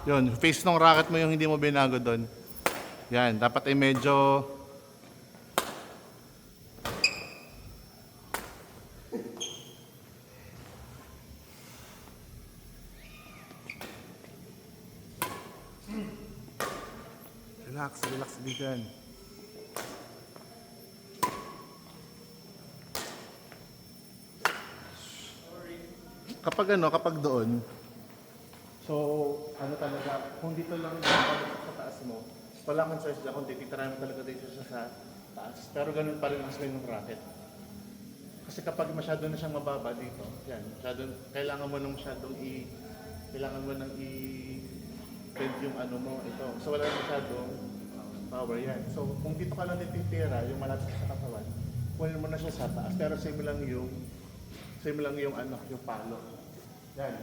Yun, face ng racket mo yung hindi mo binago doon. Yan, dapat ay medyo... Relax, relax din. Kapag doon, so, talaga, kung dito lang yung sa taas mo, wala kang choice dyan, kung titirahan mo talaga dito siya sa taas. Pero ganun pa rin ang swing ng racket. Kasi kapag masyado na siyang mababa dito, yan, kailangan mo nang bend yung ano mo, ito. So, wala masyadong power yan. So, kung dito ka lang titira, yung malapit sa katawan, kunin mo na siya sa taas, pero same lang yung palo. Yan.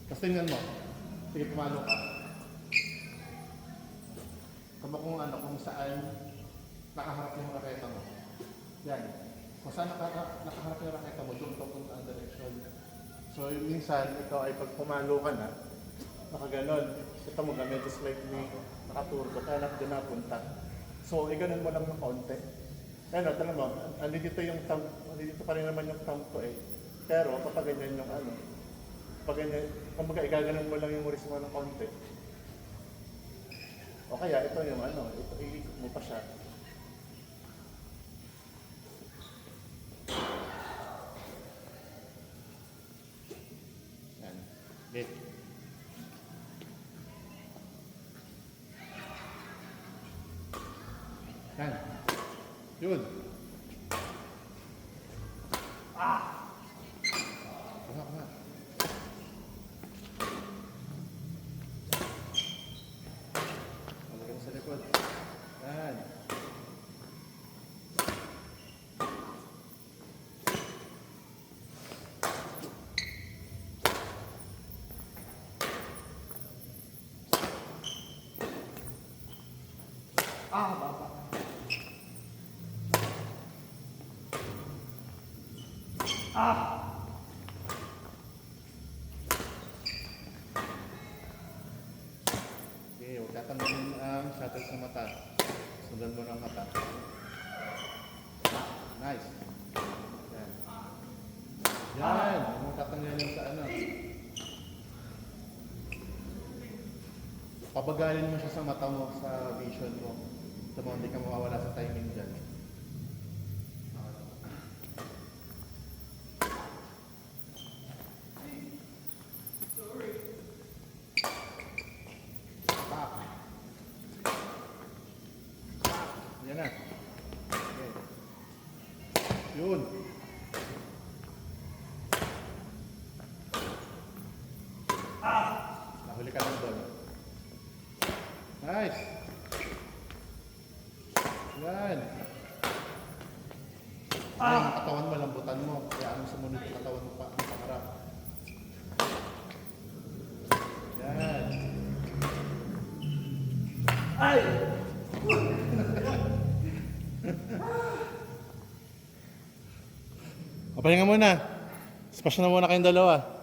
Tapos tingnan mo. Sige, pumalo ka. Kung saan nakaharap yung raketa mo. Yan. Kung saan nakaharap yung raketa mo, doon ito kung ang direction. So, minsan, ito ay pag pumalo ka na, nakaganon. Ito mo medyo slightly nakaturbo, kaya doon napunta. So, ganun mo lang ng konti. Ano, tanong mo, andito pa rin naman yung thumb ko eh. Pero kapag ganyan yung kumbaga igaganon mo lang yung oris mo ng konti. O kaya ito yung ito iikot mo pa siya. Yan. Bit. Yan. Yun. Kuma. Palagay mo sa likod. Yan. Baba. Okay, huwag tatanggalin ang shuttle sa mata. Sundan mo ng mata. Nice. Yan. Yan. Huwag mong tatanggalin sa Pabagalin mo siya sa mata mo, sa vision mo. Hindi ka mawawala sa timing dyan. Yan na. Okay. Yun. Nahuli ka lang doon. Nice. Yan. Yung katawan mo, lambutan mo. Kaya anong sumunod yung katawan mo pa sa harap. Yan. Ay! Pahinga muna. Splash na muna kayong dalawa.